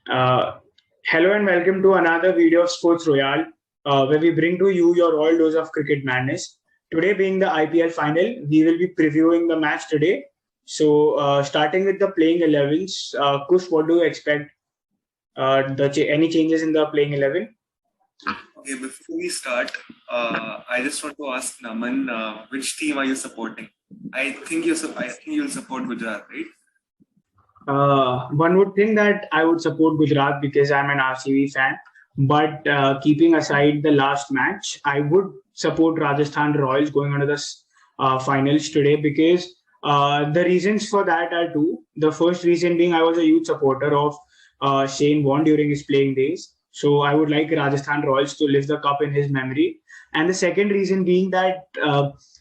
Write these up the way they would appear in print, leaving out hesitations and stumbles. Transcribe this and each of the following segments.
Uh, Hello and welcome to another video of Sports Royale, where we bring to you your all dose of cricket madness. Today, being the IPL final, we will be previewing the match today. So, starting with the playing 11s, Kush, what do you expect? Any changes in the playing 11? Okay, before we start, I just want to ask Naman, which team are you supporting? I think you'll support Gujarat, right? One would think that I would support Gujarat because I'm an RCB fan. But keeping aside the last match, I would support Rajasthan Royals going on to the finals today because the reasons for that are two. The first reason being I was a huge supporter of Shane Warne during his playing days. So I would like Rajasthan Royals to lift the cup in his memory. And the second reason being that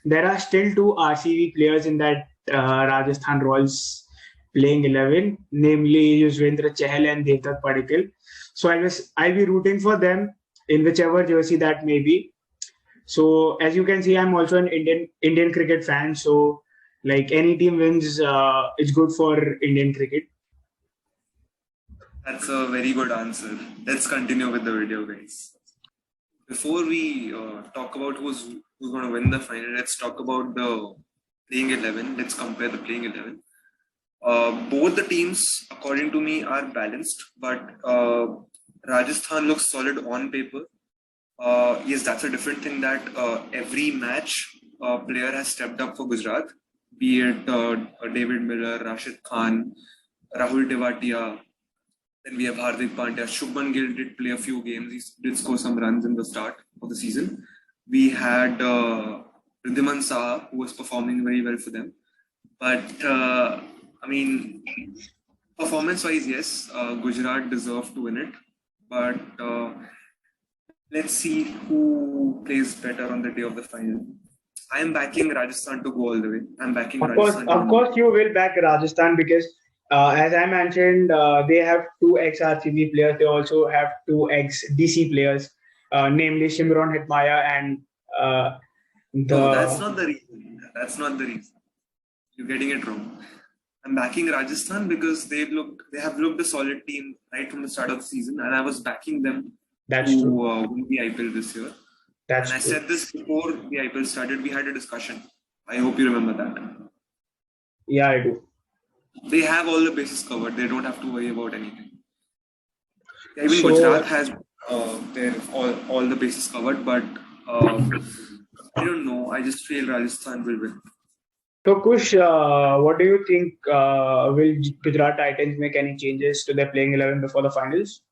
there are still two RCB players in that Rajasthan Royals playing 11, namely Yuzvendra Chahal and Devdutt Padikkal. So I'll be rooting for them in whichever jersey that may be. So as you can see, I'm also an Indian cricket fan. So like any team wins, it's good for Indian cricket. That's a very good answer. Let's continue with the video, guys. Before we talk about who's going to win the final, let's talk about the playing 11. Let's compare the playing 11. Both the teams, according to me, are balanced, but Rajasthan looks solid on paper. Yes, that's a different thing that every match player has stepped up for Gujarat, be it David Miller, Rashid Khan, Rahul Tewatia. Then we have Hardik Pandya. Shubman Gill did play a few games. He did score some runs in the start of the season. We had Riddhiman Saha, who was performing very well for them. But I mean, performance-wise, yes, Gujarat deserved to win it. But let's see who plays better on the day of the final. I am backing Rajasthan to go all the way. I'm backing Rajasthan. Of course, you will back Rajasthan because, as I mentioned, they have two ex-RCB players. They also have two ex-DC players, namely Shimron Hetmaya and No, that's not the reason. That's not the reason. You're getting it wrong. I'm backing Rajasthan because they have looked a solid team right from the start of the season, and I was backing them to win the IPL this year. I said this before the IPL started. We had a discussion. I hope you remember that. Yeah, I do. They have all the bases covered. They don't have to worry about anything. Even Gujarat has all the bases covered, but I don't know. I just feel Rajasthan will win. So, Kush, what do you think? Will Gujarat Titans make any changes to their playing 11 before the finals?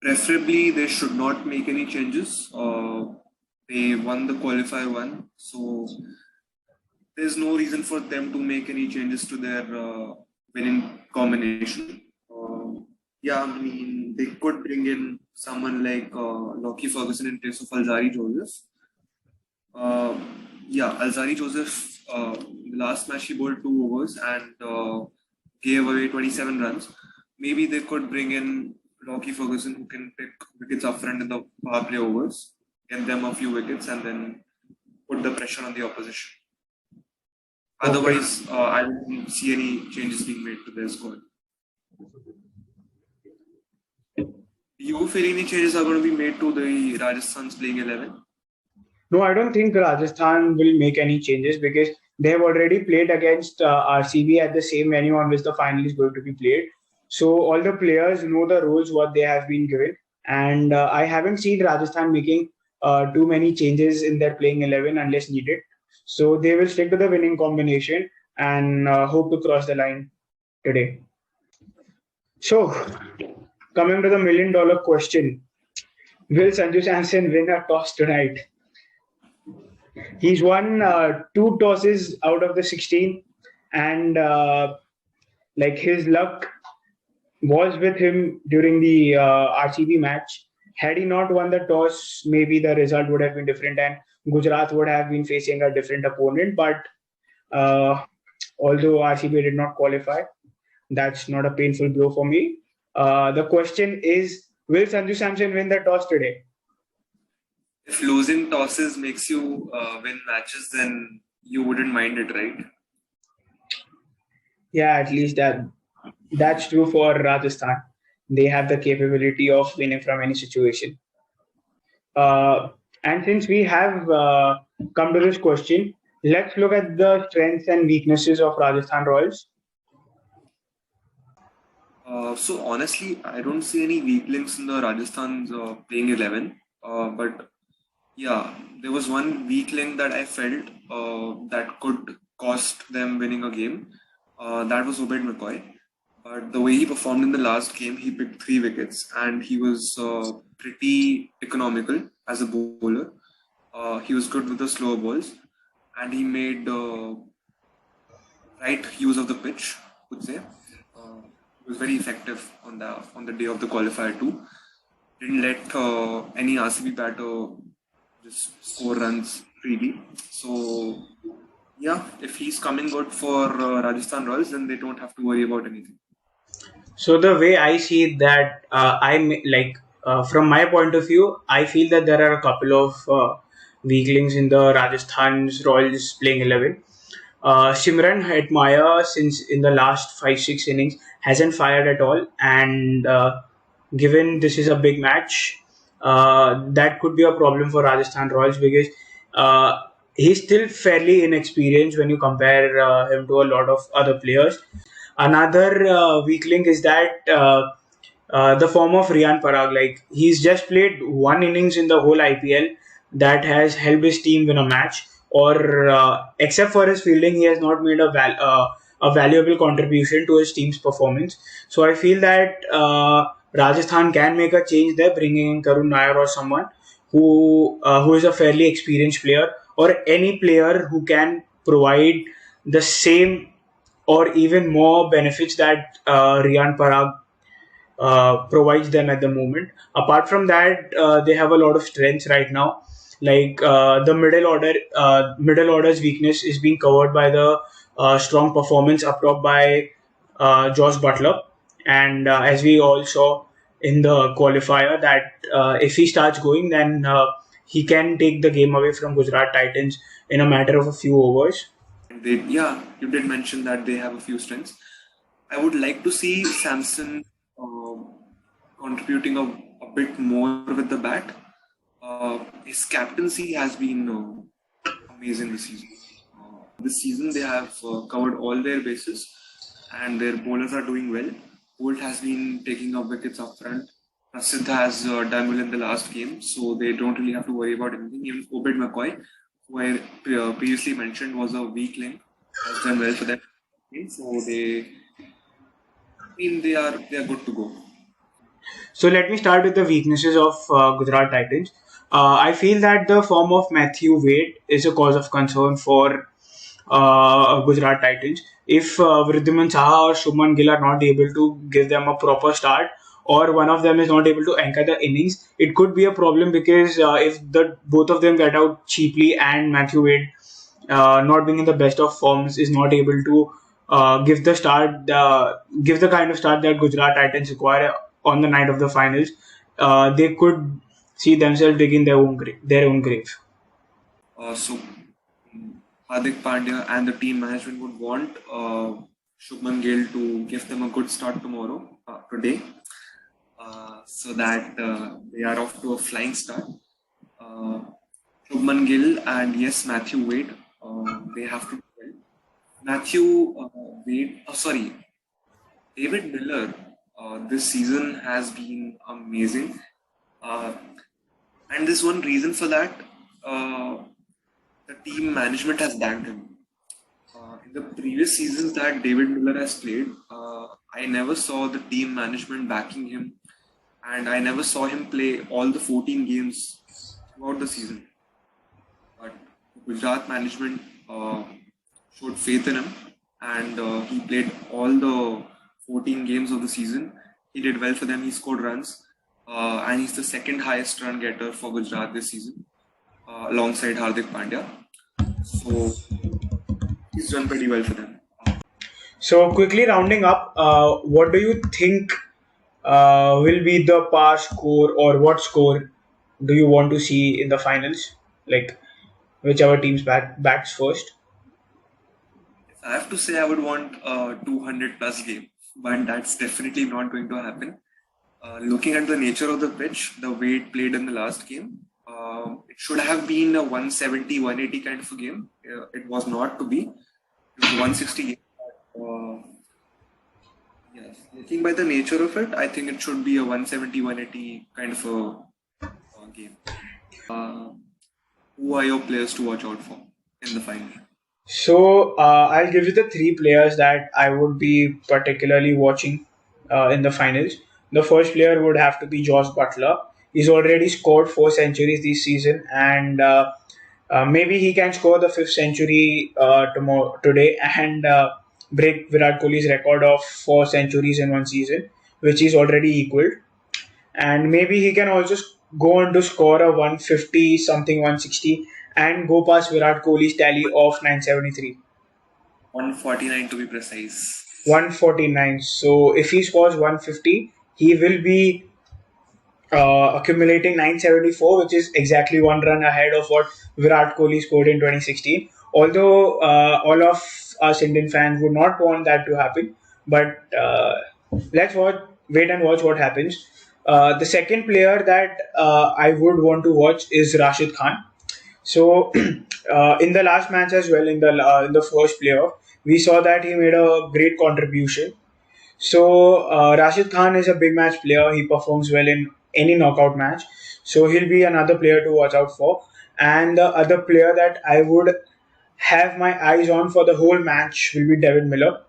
Preferably, they should not make any changes. They won the qualifier one, so there's no reason for them to make any changes to their winning combination. I mean, they could bring in someone like Lockie Ferguson in place of Alzarri Joseph. Alzarri Joseph, the last match he bowled 2 overs and gave away 27 runs. Maybe they could bring in Lockie Ferguson, who can pick wickets up front in the power play overs, get them a few wickets, and then put the pressure on the opposition. Otherwise, I don't see any changes being made to their squad. Do you feel any changes are going to be made to the Rajasthan's playing 11? No, I don't think Rajasthan will make any changes because they have already played against RCB at the same venue on which the final is going to be played. So all the players know the roles what they have been given, and I haven't seen Rajasthan making too many changes in their playing 11 unless needed. So they will stick to the winning combination and hope to cross the line today. So coming to the $1 million question, will Sanju Samson win a toss tonight? He's won 2 tosses out of the 16, and his luck was with him during the RCB match. Had he not won the toss, maybe the result would have been different and Gujarat would have been facing a different opponent. But although RCB did not qualify, that's not a painful blow for me. The question is, will Sanju Samson win the toss today? If losing tosses makes you win matches, then you wouldn't mind it, right? Yeah, at least that That's true for Rajasthan. They have the capability of winning from any situation. Uh, and since we have come to this question, let's look at the strengths and weaknesses of Rajasthan Royals. So honestly, I don't see any weak links in the Rajasthan's playing 11. But yeah, there was one weak link that I felt that could cost them winning a game. That was Obed McCoy. But the way he performed in the last game, he picked 3 wickets and he was pretty economical as a bowler. He was good with the slower balls and he made right use of the pitch, I would say. He was very effective on the day of the qualifier too. Didn't let any RCB batter just score runs freely. So yeah, if he's coming good for Rajasthan Royals, then they don't have to worry about anything. So the way I see that, from my point of view, I feel that there are a couple of weaklings in the Rajasthan's Royals playing 11. Simran Hetmaya, since in the last 5-6 innings, hasn't fired at all, and given this is a big match, that could be a problem for Rajasthan Royals because uh, he's still fairly inexperienced when you compare him to a lot of other players. Another weak link is that the form of Riyan Parag. Like he's just played one innings in the whole IPL that has helped his team win a match, or except for his fielding, he has not made a valuable contribution to his team's performance. So I feel that Rajasthan can make a change there, bringing in Karun Nair or someone who is a fairly experienced player, or any player who can provide the same or even more benefits that Riyan Parag provides them at the moment. Apart from that, they have a lot of strengths right now. Like the middle order's weakness is being covered by the strong performance up top by Josh Butler, and as we all saw in the qualifier, that if he starts going, then he can take the game away from Gujarat Titans in a matter of a few overs. And they, yeah, you did mention that they have a few strengths. I would like to see Samson uh, contributing a bit more with the bat. His captaincy has been amazing this season. This season they have covered all their bases and their bowlers are doing well. Bolt has been taking up wickets up front. Prasidh has done well in the last game, so they don't really have to worry about anything. Even Obed McCoy, who I previously mentioned was a weak link, has done well for them. So they are good to go. So let me start with the weaknesses of Gujarat Titans. I feel that the form of Matthew Wade is a cause of concern for Gujarat Titans. If Vriddhiman Saha or Shubman Gill are not able to give them a proper start, or one of them is not able to anchor the innings, it could be a problem because if the both of them get out cheaply and Matthew Wade, not being in the best of forms, is not able to give the kind of start that Gujarat Titans require on the night of the finals, they could see themselves digging their own grave. So Hardik Pandya and the team management would want Shubman Gill to give them a good start today, so that they are off to a flying start. Uh, Shubman Gill and yes, Matthew Wade, they have to do well. Matthew Wade, sorry, David Miller, this season has been amazing. Uh, and there's one reason for that. Uh, the team management has backed him. In the previous seasons that David Miller has played, I never saw the team management backing him, and I never saw him play all the 14 games throughout the season. But Gujarat management showed faith in him, and he played all the 14 games of the season. He did well for them. He scored runs, and he's the second highest run getter for Gujarat this season, alongside Hardik Pandya. So he's done pretty well for them. So quickly rounding up, what do you think will be the par score, or what score do you want to see in the finals? Like whichever teams bats first. If I have to say, I would want a 200 plus game. but that's definitely not going to happen. Looking at the nature of the pitch, the way it played in the last game, it should have been a 170, 180 kind of a game. It was not to be. It was 160. Yes, looking by the nature of it, I think it should be a 170, 180 kind of a game. Who are your players to watch out for in the final? So I'll give you the three players that I would be particularly watching in the finals. The first player would have to be Josh Butler. He's already scored 4 centuries this season, and maybe he can score the fifth century tomorrow today and break Virat Kohli's record of 4 centuries in one season, which is already equaled. And maybe he can also go on to score a 150 something 160 and go past Virat Kohli's tally of 973. 149 to be precise. 149. So if he scores 150, he will be accumulating 974, which is exactly one run ahead of what Virat Kohli scored in 2016. Although all of us Indian fans would not want that to happen, but wait and watch what happens. The second player that I would want to watch is Rashid Khan. So in the last match as well, in the first playoff, we saw that he made a great contribution. So Rashid Khan is a big match player. He performs well in any knockout match. So he'll be another player to watch out for. And the other player that I would have my eyes on for the whole match will be David Miller.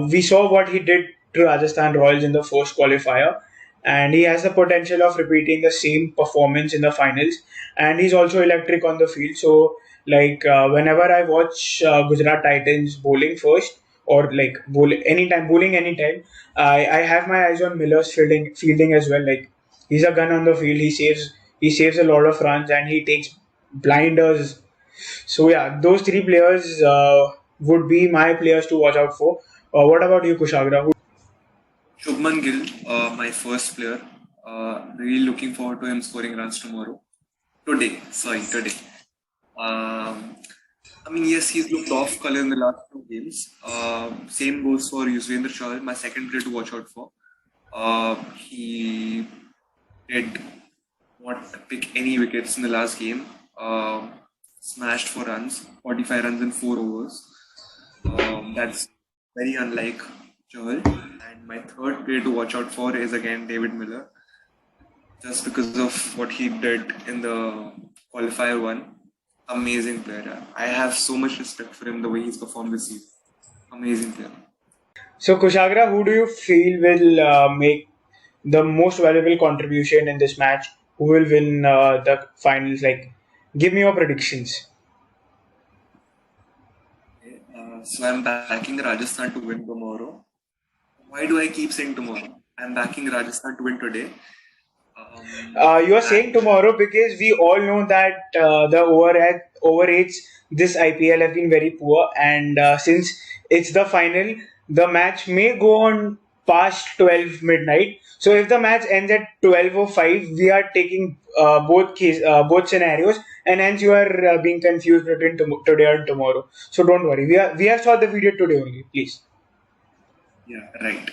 We saw what he did to Rajasthan Royals in the first qualifier, and he has the potential of repeating the same performance in the finals. And he's also electric on the field. So, whenever I watch Gujarat Titans bowling first, or like bowling anytime, I have my eyes on Miller's fielding as well. Like he's a gun on the field. He saves a lot of runs and he takes blinders. So yeah, those three players would be my players to watch out for. What about you, Kushagra? Shubman Gill, my first player. Really looking forward to him scoring runs tomorrow. Today. I mean, yes, he's looked off color in the last two games. Same goes for Yuzvendra Chahal, my second player to watch out for. He did not pick any wickets in the last game. Smashed 4 runs, 45 runs in 4 overs. That's very unlike Chahal. And my third player to watch out for is again David Miller, just because of what he did in the qualifier one. Amazing player. I have so much respect for him, the way he's performed this season. Amazing player. So Kushagra, who do you feel will make the most valuable contribution in this match? Who will win the finals? Like, give me your predictions. Okay, so I'm backing Rajasthan to win tomorrow. Why do I keep saying tomorrow? I'm backing Rajasthan to win today. You are saying tomorrow because we all know that the overage this IPL have been very poor, and since it's the final, the match may go on past 12 midnight. So if the match ends at 12:05, we are taking both scenarios, and hence you are being confused between today and tomorrow. So don't worry, we have saw the video today only, please. Yeah, right.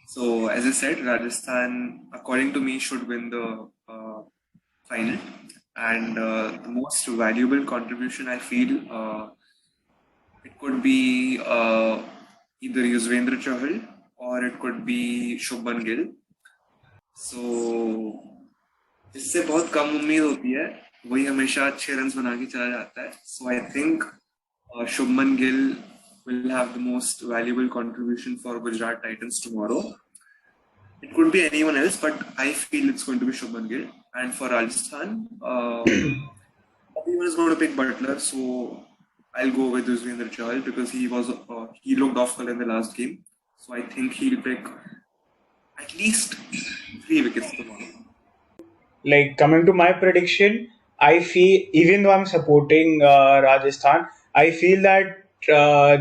So, as I said, Rajasthan, according to me, should win the final. And the most valuable contribution, I feel, it could be either Yuzvendra Chahal or it could be Shubman Gill. So, जिससे बहुत कम उम्मीद होती है वही हमेशा अच्छे runs बना के चला जाता है. So I think Shubman Gill will have the most valuable contribution for Gujarat Titans tomorrow. It could be anyone else, but I feel it's going to be Shubman Gill. And for Rajasthan, everyone is going to pick Butler, so I'll go with Yuzvendra Chahal because he looked off color in the last game. So I think he'll pick at least 3 wickets tomorrow. Like coming to my prediction, I feel even though I'm supporting Rajasthan, I feel that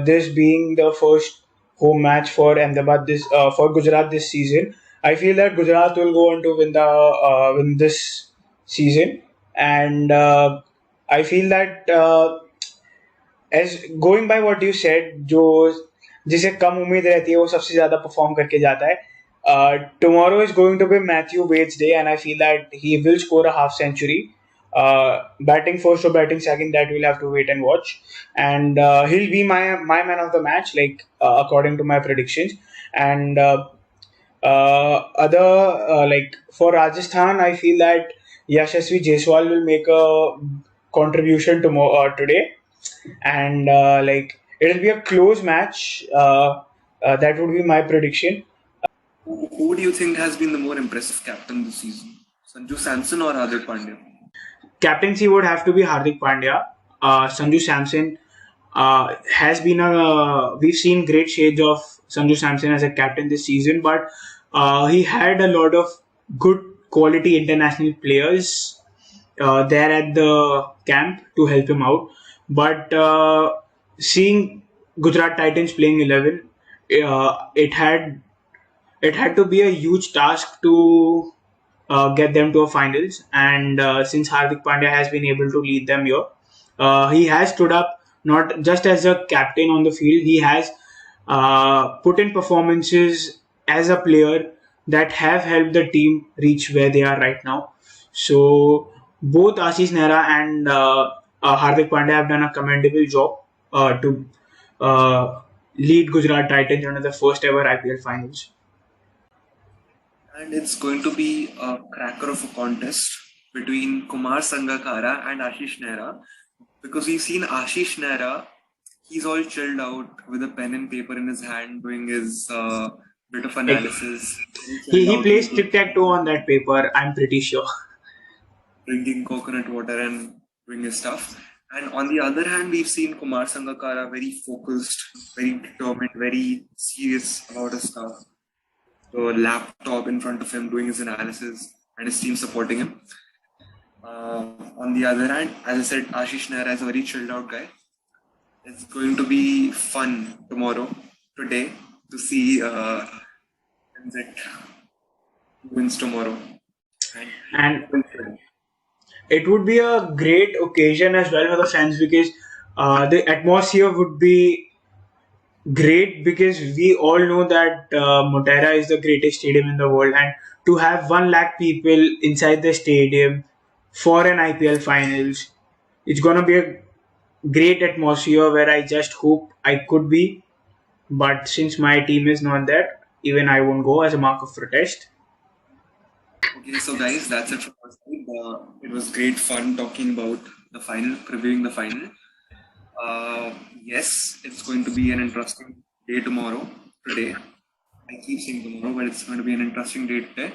this being the first home match for Ahmedabad for Gujarat this season, I feel that Gujarat will go on to win this season, and I feel that as going by what you said, Joe, जिसे कम उम्मीद रहती है वो सबसे ज्यादा perform करके जाता है. Tomorrow is going to be Matthew Bates' day, and I feel that he will score a half century. Batting first or batting second, that we'll have to wait and watch. And he'll be my man of the match, like according to my predictions. And other like for Rajasthan, I feel that Yashasvi Jaiswal will make a contribution tomorrow today, and like it'll be a close match. That would be my prediction. Who do you think has been the more impressive captain this season? Sanju Samson or Hardik Pandya? Captaincy would have to be Hardik Pandya. Sanju Samson has been a. We've seen great shades of Sanju Samson as a captain this season, but he had a lot of good quality international players there at the camp to help him out. But seeing Gujarat Titans playing 11, it had to be a huge task to get them to a finals. And since Hardik Pandya has been able to lead them here, he has stood up not just as a captain on the field. He has put in performances as a player that have helped the team reach where they are right now. So both Ashish Nehra and Hardik Pandya have done a commendable job to lead Gujarat Titans into the first ever IPL finals. And it's going to be a cracker of a contest between Kumar Sangakkara and Ashish Nehra, because we've seen Ashish Nehra, he's all chilled out with a pen and paper in his hand doing his bit of analysis. He plays tic tac toe on that paper, I'm pretty sure. Drinking coconut water and doing his stuff. And on the other hand, we've seen Kumar Sangakkara very focused, very determined, very serious about his stuff. The laptop in front of him doing his analysis and his team supporting him. On the other hand, as I said, Ashish Nehra is a very chilled out guy. It's going to be fun today, to see who wins tomorrow. And it would be a great occasion as well for the fans, because the atmosphere would be great, because we all know that Motera is the greatest stadium in the world, and to have 1 lakh people inside the stadium for an IPL finals, it's gonna be a great atmosphere where I just hope I could be. But since my team is not there, even I won't go as a mark of protest. Okay, so guys, that's it from our side. It was great fun talking about the final, previewing the final. Yes, it's going to be an interesting day today. I keep saying tomorrow, but it's going to be an interesting day today.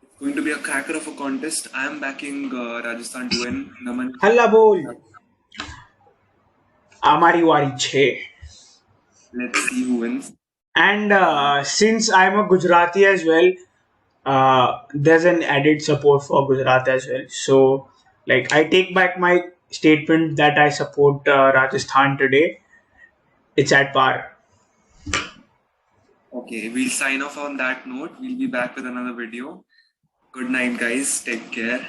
It's going to be a cracker of a contest. I am backing Rajasthan to win. Naman. Halla bol. Amari wari che. Let's see who wins. And since I'm a Gujarati as well, there's an added support for Gujarat as well. So, like, I take back my statement that I support Rajasthan today. It's at par. Okay, we'll sign off on that note. We'll be back with another video. Good night, guys. Take care.